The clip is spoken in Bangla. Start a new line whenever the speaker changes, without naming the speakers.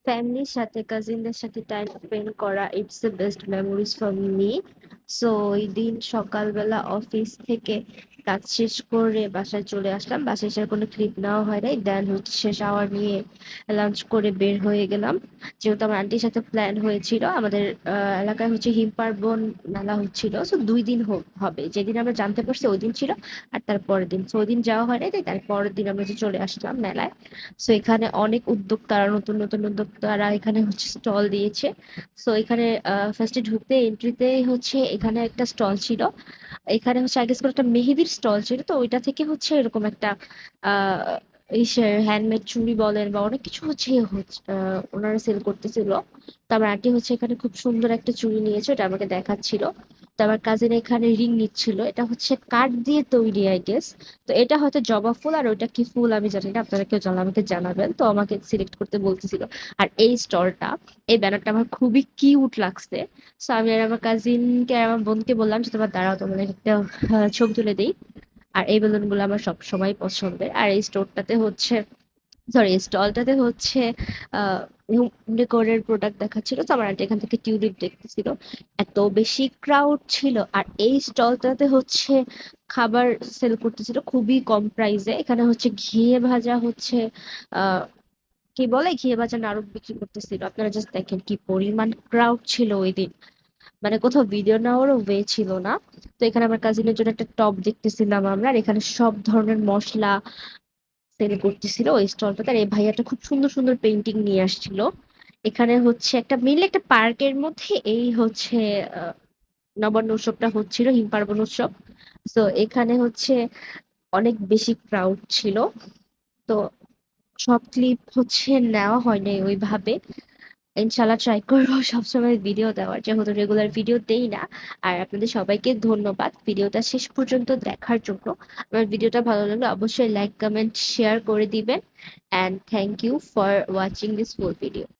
ফ্যামিলির সাথে কাজিনদের সাথে টাইম স্পেন্ড করা it's the best memories for me. So ওই দিন সকালবেলা অফিস থেকে কাজ শেষ করে বাসায় চলে আসলাম। বাসায় এসে আর কোনো ক্লিপ নেওয়া হয় নাই। দেন হচ্ছে শাওয়ার নিয়ে লাঞ্চ করে বের হয়ে গেলাম। যেহেতু আমার আন্টির সাথে প্ল্যান হয়েছিল, আমাদের এলাকায় হচ্ছে হিম পার্বণ মেলা হচ্ছিল। সো 2 দিন হবে, যেদিন আমরা জানতে পারছি ওই দিন ছিল, আর তার পরের দিন। সো ওই দিন যাওয়া হয় নাই, তাই তার পরের দিন আমরা যে চলে আসলাম মেলায়। সো এখানে অনেক উদ্যোক্তারা, নতুন নতুন উদ্যোক্তারা এখানে হচ্ছে স্টল দিয়েছে। সো এখানে ফার্স্টে ঢুকতে এন্ট্রিতেই হচ্ছে এখানে একটা স্টল ছিল। এখানে হচ্ছে আগে করে একটা মেহেদির স্টল ছিল, তো ওইটা থেকে হচ্ছে এরকম একটা আহ হ্যান্ডমেড চুড়ি বলেন বা অনেক কিছু ওনারা সেল করতেছিল। তো আমার আন্টি হচ্ছে এখানে খুব সুন্দর একটা চুড়ি নিয়েছে, ওটা আমাকে দেখাচ্ছিল। তো আমার কাজিন এখানে রিং নিচ্ছিল, এটা হচ্ছে কাঠ দিয়ে তৈরি আই গেস। তো এটা হয়তো জবা ফুল, আর ওইটা কি ফুল আমি জানি না, আপনারা কেউ জানলে আমাকে জানাবেন। তো আমাকে সিলেক্ট করতে বলতেছিল। আর এই স্টলটা, এই ব্যানারটা আমার খুবই কিউট লাগছে। সো আমি আর আমার কাজিনকে আর আমার বোনকে বললাম যে তোমার দাঁড়াও, তোমাদের একটা ছবি তুলে দিই। আর এই বেলুন গুলো আমার সব সময় পছন্দের। আর এই স্টোরটাতে হচ্ছে, সরি, স্টলটাতে হচ্ছে আহ ডেকোরের প্রোডাক্ট দেখাচ্ছিল। তো আমার আন্টি এখান থেকে টিউলিপ দেখতেছিল। এত বেশি ক্রাউড ছিল। আর এই স্টলটাতে হচ্ছে খাবার সেল করতেছিল খুবই কম প্রাইসে। এখানে হচ্ছে ঘিয়ে ভাজা হচ্ছে আহ কি বলে, ঘিয়ে ভাজা নাড়ু বিক্রি করতেছিল। আপনারা জাস্ট দেখেন কি পরিমাণ ক্রাউড ছিল ওই দিন। মানে কোথাও ভিডিও নেওয়ারও ওয়ে ছিল না। তো এখানে আমার কাজিনের জন্য একটা টপ দেখতেছিলাম আমরা। আর এখানে সব ধরনের মশলা সেল করতেছিল ওই স্টলটাতে। আর এই ভাইয়াটা খুব সুন্দর সুন্দর পেন্টিং নিয়ে আসছিল। এখানে হচ্ছে একটা মিলে একটা পার্কের মধ্যে এই হচ্ছে আহ, নবান্ন উৎসবটা হচ্ছিল, হিম পার্বণ উৎসব। তো এখানে হচ্ছে অনেক বেশি ক্রাউড ছিল। তো সব ক্লিপ হচ্ছে নেওয়া হয়নি ওইভাবে। ইনশাল্লাহ ট্রাই করবো সবসময় ভিডিও দেওয়ার, যেহেতু রেগুলার ভিডিও দেই না। আর আপনাদের সবাইকে ধন্যবাদ ভিডিওটা শেষ পর্যন্ত দেখার জন্য। আমার ভিডিওটা ভালো লাগলে অবশ্যই লাইক কমেন্ট শেয়ার করে দিবেন। And thank you for watching this full video.